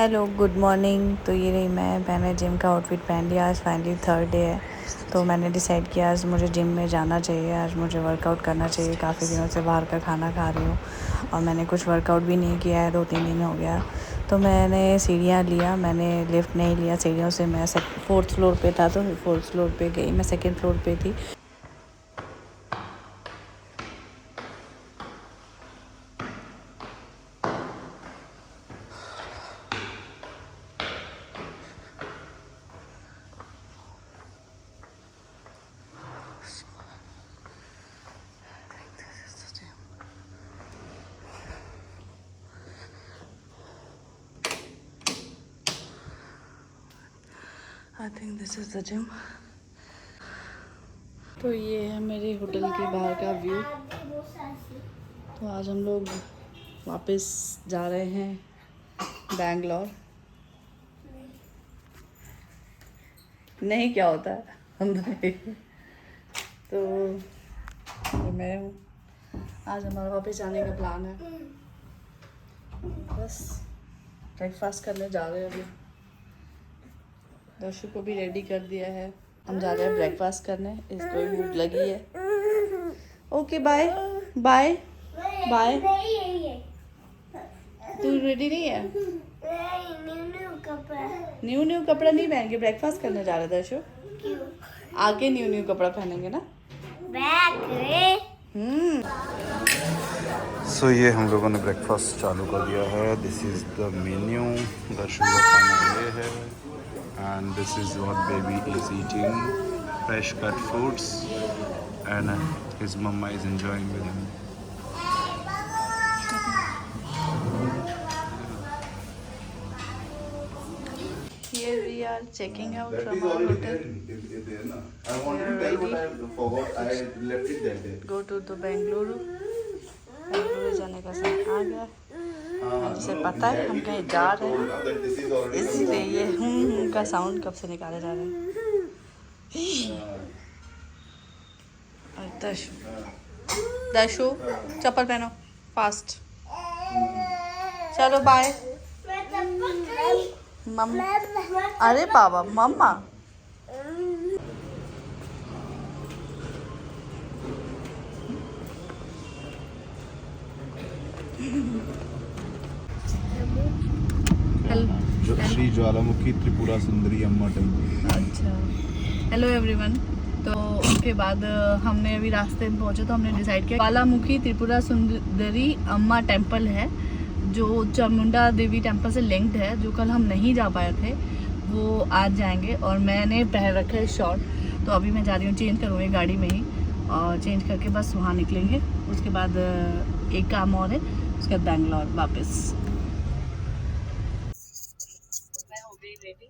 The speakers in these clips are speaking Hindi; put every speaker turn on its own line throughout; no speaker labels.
Hello good morning. तो ये रही मैंने जिम का आउटफिट पहन लिया। आज फाइनली थर्ड डे है, तो मैंने डिसाइड किया आज मुझे जिम में जाना चाहिए, आज मुझे वर्कआउट करना चाहिए। काफ़ी दिनों से बाहर का खाना खा रही हूँ और मैंने कुछ वर्कआउट भी नहीं किया है, 2-3 दिन हो गया। तो मैंने सीढ़ियाँ लिया, मैंने लिफ्ट नहीं लिया। सीढ़ियों से मैं 4th फ्लोर पे था, तो 4th फ्लोर पे गई। मैं 2nd फ्लोर पे थी। I think this is the gym. तो ये है मेरे होटल के बाहर का व्यू। तो आज हम लोग वापस जा रहे हैं बैंगलोर। नहीं, क्या होता है अंदर। तो मैं हूँ, आज हमारा वापस जाने का प्लान है। बस ब्रेकफास्ट करने जा रहे हैं अभी। दर्शु को भी रेडी कर दिया है, हम जा रहे हैं ब्रेकफास्ट करने। इसको भी भूख लगी है। Okay bye bye bye. तू रेडी नहीं है? न्यू कपड़ा नहीं पहन के ब्रेकफास्ट करने जा रहा है दर्शु। आगे न्यू कपड़ा पहनेंगे ना।
सो ये हम लोगों ने ब्रेकफास्ट चालू कर दिया है। This is the menu. Darshan का खाना ये है and this is what baby is eating, fresh cut fruits and his mamma is enjoying with him.
Here we are checking out from our hotel. Go to the Bengaluru। Bengaluru जाने का समय आ गया। जिसे पता है हम कहीं जा रहे हैं, इसीलिए ये का साउंड कब से निकाले जा रहे हैं। और दशु चप्पल पहनो फास्ट। चलो बाय। मम्मा, अरे बाबा मम्मा।
श्री ज्वालामुखी त्रिपुरा सुंदरी अम्मा टेम्पल।
अच्छा, हेलो एवरीवन। तो उसके बाद हमने अभी रास्ते में पहुंचे, तो हमने डिसाइड किया ज्वालामुखी त्रिपुरा सुंदरी अम्मा टेम्पल है, जो चामुंडा देवी टेम्पल से लिंक्ड है। जो कल हम नहीं जा पाए थे, वो आज जाएंगे। और मैंने पहन रखा है शॉर्ट, तो अभी मैं जा रही हूँ, चेंज करूँगी गाड़ी में ही, और चेंज करके बस वहाँ निकलेंगे। उसके बाद एक काम और है, उसके बाद बैंगलोर वापस। मैं हो गई रेडी।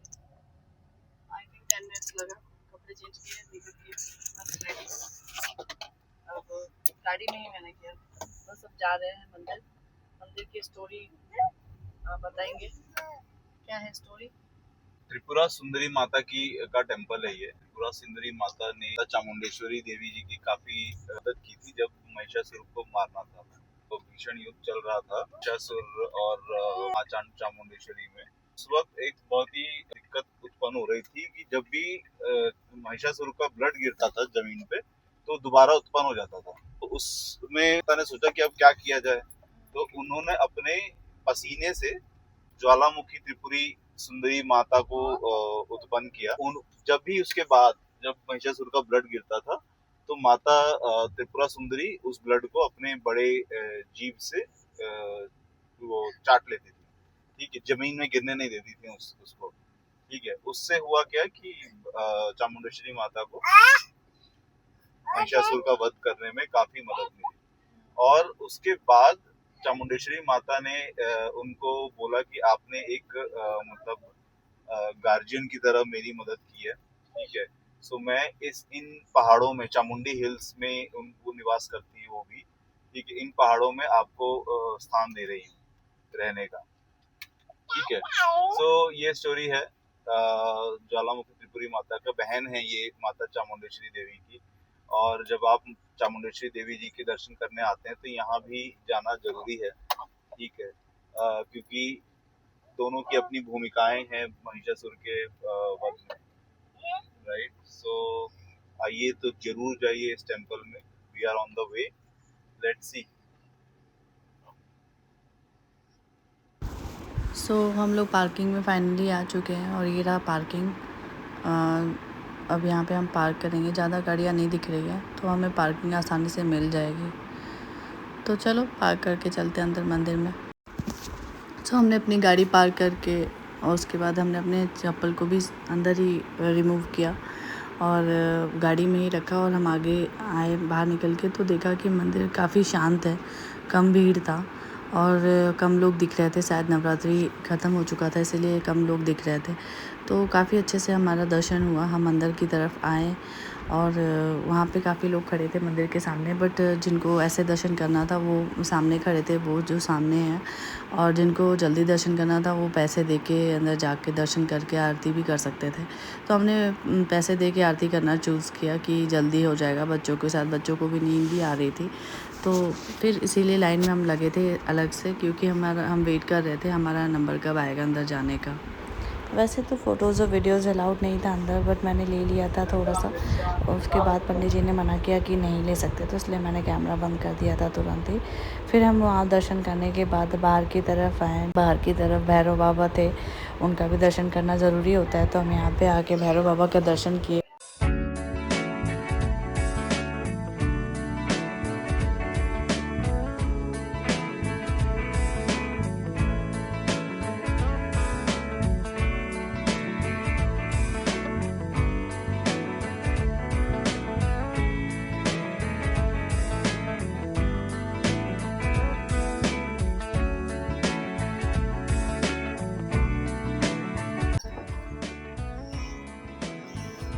आई थिंक 10 मिनट्स लगा, कपड़े चेंज किए, मेकअप किए, बस रेडी। अब गाड़ी में ही मैंने किया। बस अब जा रहे हैं मंदिर। मंदिर की स्टोरी आप बताएंगे, क्या है स्टोरी?
त्रिपुरा सुंदरी माता की का टेम्पल है ये। त्रिपुरा सुंदरी माता ने चामुंडेश्वरी देवी जी की काफी मदद की थी जब महिषासुर को मारना था। तो भीषण युद्ध चल रहा था महिषासुर और मां चामुंडेश्वरी में। उस वक्त एक बहुत ही दिक्कत उत्पन्न हो रही थी कि जब भी महिषासुर का ब्लड गिरता था जमीन पे, तो दोबारा उत्पन्न हो जाता था। तो उसमें मैंने सोचा कि अब क्या किया जाए, तो उन्होंने अपने पसीने से ज्वालामुखी त्रिपुरी सुंदरी माता को उत्पन्न किया। जब भी उसके बाद जब महिषासुर का ब्लड गिरता था, तो माता त्रिपुरा सुंदरी उस ब्लड को अपने बड़े जीभ से वो चाट लेती थी। ठीक है, जमीन में गिरने नहीं देती थी उसको। ठीक है, उससे हुआ क्या कि चामुंडेश्वरी माता को महिषासुर का वध करने में काफी मदद मिली। और उसके बाद चामुंडेश्वरी माता ने उनको बोला कि आपने एक मतलब गार्जियन की तरह मेरी मदद की है। ठीक है, सो मैं इन पहाड़ों में, चामुंडी हिल्स में उनको निवास करती है वो भी। ठीक है, इन पहाड़ों में आपको स्थान दे रही हूँ रहने का। ठीक है, सो ये स्टोरी है ज्वालामुखी त्रिपुरी माता का। बहन है ये माता चामुंडेश्वरी देवी की। और जब आप चामुंडेश्वरी देवी जी के दर्शन करने आते हैं, तो यहाँ भी जाना जरूरी है। ठीक है, क्योंकि दोनों की अपनी भूमिकाएं हैं महिषासुर के वध में, राइट। सो आइए तो जरूर जाइए इस टेम्पल में। We are on the way, let's see.
So हम लोग पार्किंग में फाइनली आ चुके हैं और ये रहा पार्किंग। अब यहाँ पे हम पार्क करेंगे, ज़्यादा गाड़ियाँ नहीं दिख रही है तो हमें पार्किंग आसानी से मिल जाएगी। तो चलो पार्क करके चलते हैं अंदर मंदिर में। सो हमने अपनी गाड़ी पार्क करके और उसके बाद हमने अपने चप्पल को भी अंदर ही रिमूव किया और गाड़ी में ही रखा और हम आगे आए। बाहर निकल के तो देखा कि मंदिर काफ़ी शांत है, कम भीड़ था और कम लोग दिख रहे थे। शायद नवरात्रि ख़त्म हो चुका था इसीलिए कम लोग दिख रहे थे। तो काफ़ी अच्छे से हमारा दर्शन हुआ। हम अंदर की तरफ आए और वहाँ पे काफ़ी लोग खड़े थे मंदिर के सामने, बट जिनको ऐसे दर्शन करना था वो सामने खड़े थे, वो जो सामने हैं। और जिनको जल्दी दर्शन करना था वो पैसे दे के अंदर जाके दर्शन करके आरती भी कर सकते थे। तो हमने पैसे दे के आरती करना चूज़ किया कि जल्दी हो जाएगा। बच्चों के साथ बच्चों को भी नींद भी आ रही थी, तो फिर इसीलिए लाइन में हम लगे थे अलग से, क्योंकि हम वेट कर रहे थे हमारा नंबर कब आएगा अंदर जाने का। वैसे तो फ़ोटोज़ और वीडियोज़ अलाउड नहीं था अंदर, बट मैंने ले लिया था थोड़ा सा। उसके बाद पंडित जी ने मना किया कि नहीं ले सकते, तो इसलिए मैंने कैमरा बंद कर दिया था तुरंत ही। फिर हम वहाँ दर्शन करने के बाद बाहर की तरफ आए। बाहर की तरफ भैरव बाबा थे, उनका भी दर्शन करना ज़रूरी होता है, तो हम यहाँ पे आके भैरव बाबा का दर्शन किए।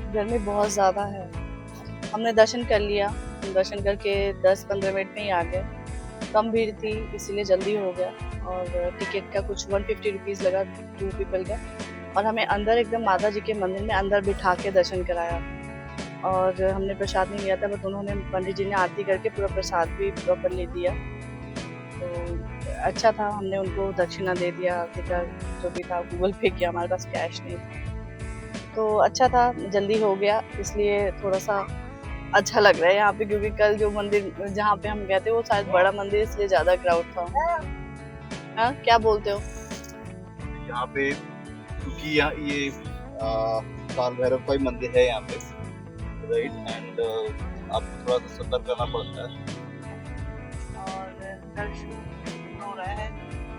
गर्मी बहुत ज़्यादा है। हमने दर्शन कर लिया, दर्शन करके 10-15 मिनट में ही आ गए। कम भीड़ थी इसीलिए जल्दी हो गया और टिकट का कुछ 150 रुपीज़ लगा 2 पीपल का। और हमें अंदर एकदम माता जी के मंदिर में अंदर बिठा के दर्शन कराया। और हमने प्रसाद नहीं लिया था, बट उन्होंने पंडित जी ने आरती करके पूरा प्रसाद भी प्रॉपर ले दिया। तो अच्छा था, हमने उनको दक्षिणा दे दिया, आरती का जो भी था गूगल पे किया, हमारे पास कैश नहीं था। तो अच्छा था, जल्दी हो गया, इसलिए थोड़ा सा अच्छा लग रहा है यहाँ पे, क्योंकि कल जो मंदिर जहाँ पे हम गए थे वो शायद बड़ा मंदिर इसलिए ज़्यादा क्राउड था। हाँ क्या बोलते हो?
यहाँ पे क्योंकि यहाँ ये काल भैरव का ही मंदिर है यहाँ पे, राइट। एंड आपको थोड़ा सा सतर्क करना पड़ता है।
और दर्शन हो रहा है।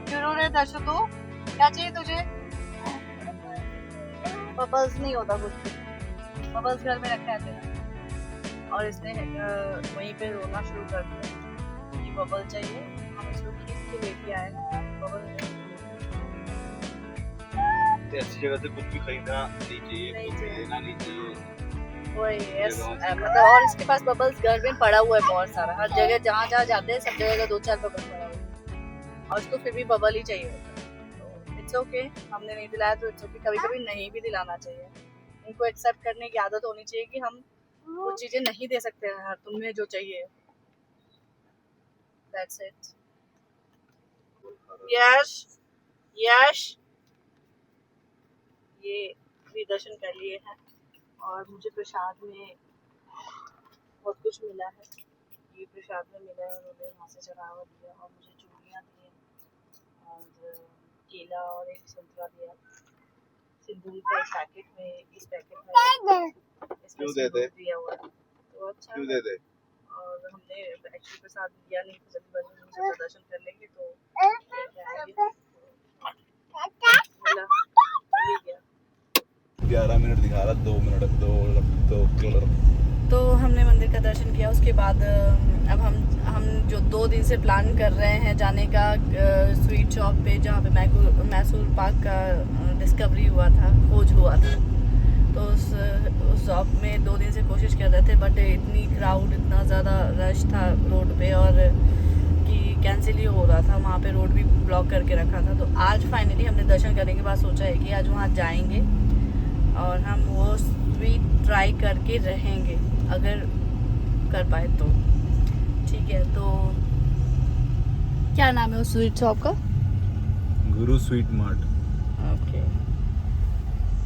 क्यों रो रहे हैं दर्शन? तो क्या चाहिए तुझे? बबल्स नहीं होता कुछ भी, बबल्स घर में रखा है तेरा। और इसने वहीं पे रोना शुरू कर दिया कि बबल चाहिए। हम इसको खींच के लेके आए, बबल
ऐसी जगह से कुछ भी खरीदना नहीं चाहिए, कुछ भी लेना नहीं चाहिए।
वही मतलब। और इसके पास बबल्स घर में पड़ा हुआ है बहुत सारा, हर जगह जहाँ जहाँ जाते हैं सब जगह 2-4 बबल पड़ा हुआ है और उसको फिर भी बबल ही चाहिए होता है। इट्स ओके, हमने नहीं दिलाया तो इट्स ओके। कभी कभी नहीं भी दिलाना चाहिए, उनको एक्सेप्ट करने की आदत होनी चाहिए कि हम वो चीजें नहीं दे सकते हैं, तुम्हें जो चाहिए। That's it. यश यश ये भी दर्शन कर लिए हैं और मुझे प्रसाद में बहुत कुछ मिला है। ये प्रसाद में मिला है, उन्होंने वहाँ से चढ़ावा दिया और मुझे चूड़ियाँ दी और केला और एक संतरा दिया। सिंदूर का एक पैकेट में, इस पैकेट में
क्यों देते?
दिया हुआ है तो अच्छा।
क्यों देते?
और हमने एक्चुअली प्रसाद दिया नहीं था, जल्दीबाजी में सोचा दर्शन कर लेंगे तो मिला, मिल गया।
11 मिनट दिखा रहा, 2 मिनट 2 किलोमीटर।
तो हमने मंदिर का दर्शन किया। उसके बाद अब हम जो 2 दिन से प्लान कर रहे हैं जाने का स्वीट शॉप पे, जहाँ पे मैसूर पाक का डिस्कवरी हुआ था, खोज हुआ था, तो उस शॉप में 2 दिन से कोशिश कर रहे थे, बट इतनी क्राउड, इतना ज़्यादा रश था रोड पे और कि कैंसिल ही हो रहा था। वहाँ पे रोड भी ब्लॉक करके रखा था। तो आज फाइनली हमने दर्शन करने के बाद सोचा है कि आज वहाँ जाएंगे और हम वो स्वीट ट्राई करके रहेंगे अगर कर पाए तो। ठीक है, तो क्या नाम है उस स्वीट शॉप का?
गुरु स्वीट मार्ट।
ओके।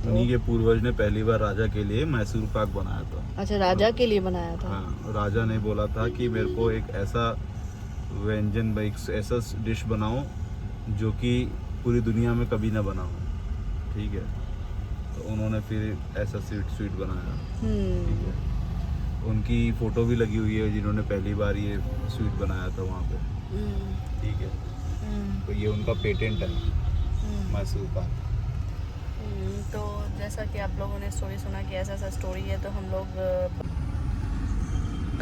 उन्हीं के पूर्वज ने पहली बार राजा के लिए मैसूर पाक बनाया था।
अच्छा, राजा के लिए बनाया था।
हाँ, राजा ने बोला था कि मेरे को एक ऐसा व्यंजन, एक ऐसा डिश बनाओ जो कि पूरी दुनिया में कभी ना बना हो। ठीक है, तो उन्होंने फिर ऐसा स्वीट बनाया। ठीक है, उनकी फ़ोटो भी लगी हुई है जिन्होंने पहली बार ये स्वीट बनाया था वहाँ पे। ठीक है, तो ये उनका पेटेंट है मैसूर पाक।
तो जैसा कि आप लोगों ने स्टोरी सुना कि ऐसा ऐसा स्टोरी है, तो हम लोग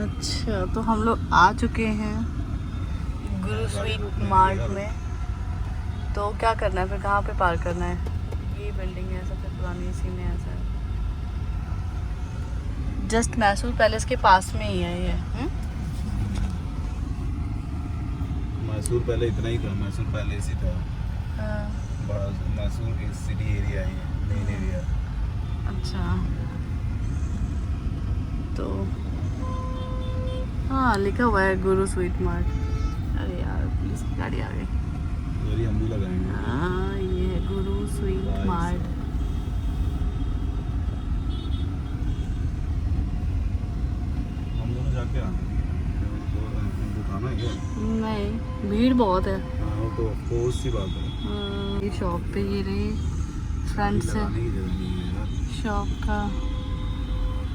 अच्छा, तो हम लोग आ चुके हैं गुरु स्वीट मार्ट में। तो क्या करना है फिर, कहाँ पे पार्क करना है? ये बिल्डिंग है सबसे पुरानी, इसी में ऐसा है, जस्ट मैसूर पैलेस के पास में ही है ये।
मैसूर पहले इतना ही था, मैसूर पैलेस ही था। बड़ा मैसूर एक सिटी एरिया है, मेन एरिया।
अच्छा, तो हाँ लिखा हुआ है गुरु स्वीट मार्ट। अरे यार, पुलिस की गाड़ी आ गई।
इधर ही हम भी लगाएंगे।
हाँ, ये है गुरु स्वीट मार्ट।
हम दोनों जाके आना है क्या?
नहीं, भीड़ बहुत है।
हाँ, वो तो अफकोर्स सी बात है।
ये शॉप पे ये रही फ्रंट से
लगाने की जगह नहीं है यार।
शॉप का।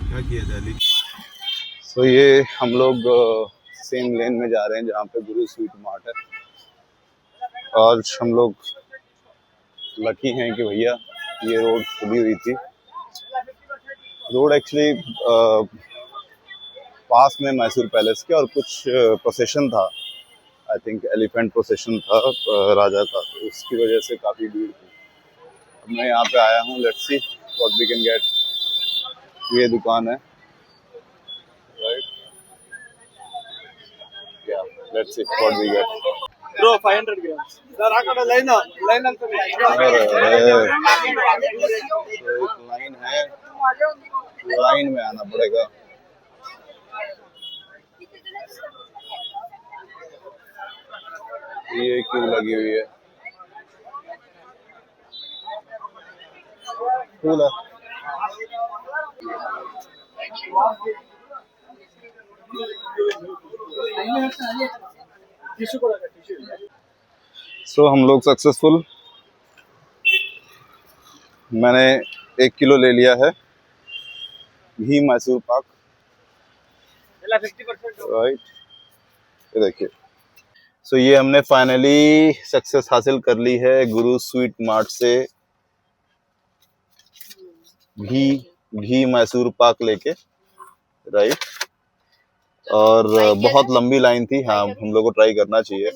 क्या किया जाए? तो ये हम लोग सेम लेन में जा रहे हैं जहाँ पे गुरु स्वीट मार्ट है। और हम लोग लकी हैं कि भैया ये रोड खुली हुई थी। रोड एक्चुअली पास में मैसूर पैलेस के, और कुछ प्रोसेशन था, आई थिंक एलिफेंट प्रोसेशन था राजा का, तो उसकी वजह से काफ़ी भीड़ थी। अब मैं यहाँ पे आया हूँ, let's see what we can get. ये दुकान है, राइट? या let's see what we get.
Bro, 500 grams. Sir, आकर लाइन अंतर
एक लाइन है, लाइन में आना पड़ेगा। ये क्यों लगी हुई है? फूल है। सो हम लोग सक्सेसफुल। मैंने 1 किलो ले लिया है घी मैसूर पाक,
50%।
राइट? ये देखिए। सो ये हमने फाइनली सक्सेस हासिल कर ली है गुरु स्वीट मार्ट से घी मैसूर पाक लेके, राइट? और बहुत लंबी लाइन थी। हाँ, हम लोग को ट्राई करना चाहिए।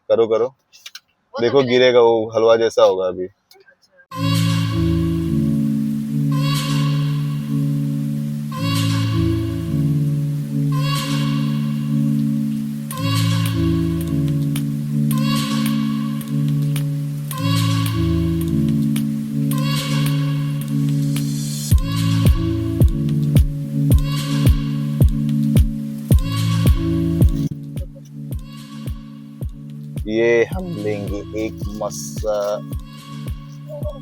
करो करो, देखो गिरेगा, वो हलवा जैसा होगा अभी। ये हम लेंगे एक मस्सा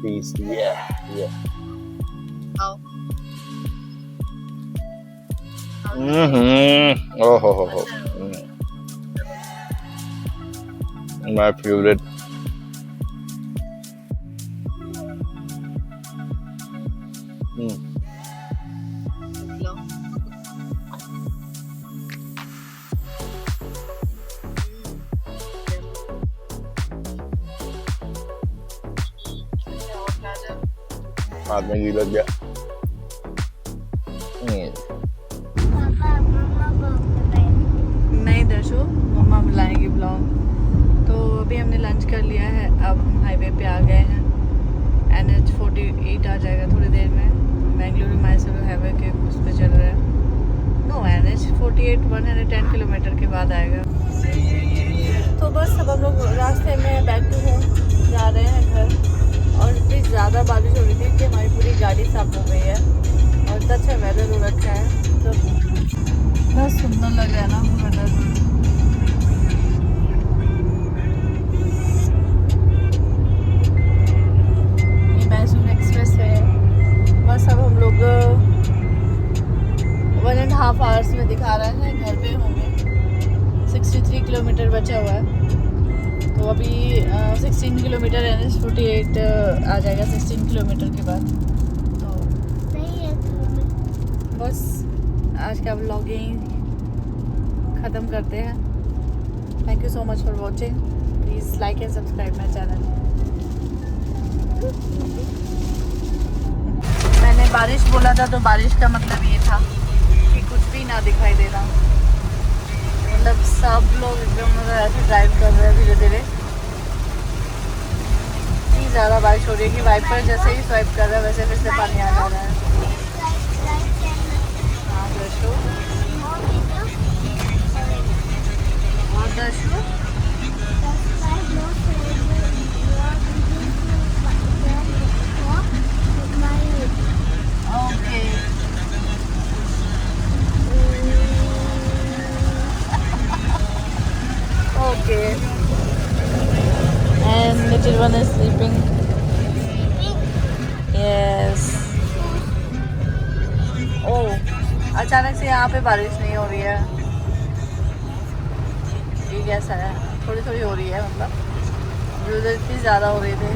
पीस। ये ओहो हो, माय फेवरेट। हाथ में घी लग गया।
नहीं दर्शो, मम्मा बुलाएंगे ब्लॉग। तो अभी हमने लंच कर लिया है, अब हम हाईवे पे आ गए हैं। NH 48 आ जाएगा थोड़ी देर में। बेंगलुरु मैसूर हाईवे के उस पर चल रहा है। नो, NH 48 110 किलोमीटर के बाद आएगा। तो बस अब हम लोग रास्ते में बैक टू होम जा रहे हैं घर। और इतनी ज़्यादा बारिश हो रही थी कि हमारी पूरी गाड़ी साफ हो गई है, और इतना अच्छा वेदर हो रखा है, तो बहुत सुंदर लग रहा है ना वेदर। बचा हुआ है। तो अभी 16 किलोमीटर NH48 आ जाएगा 16 किलोमीटर के बाद। तो बस आज का व्लॉगिंग ख़त्म करते हैं। Thank you so much for watching. Please like and subscribe my channel. मैंने बारिश बोला था, तो बारिश का मतलब ये था कि कुछ भी ना दिखाई दे रहा। मतलब सब लोग एकदम ऐसे ड्राइव कर रहे हैं धीरे धीरे। इतनी ज़्यादा बारिश हो रही है कि वाइपर जैसे ही स्वाइप कर रहा है वैसे फिर से पानी आ जा रहा है। हाँ दर्शो, और दर्शो okay. Okay. And little one is sleeping. Yes. Oh, अचानक से यहाँ पे बारिश नहीं हो रही है। ये कैसा है? थोड़ी थोड़ी हो रही है, मतलब उधर इतनी ज़्यादा हो रही थी।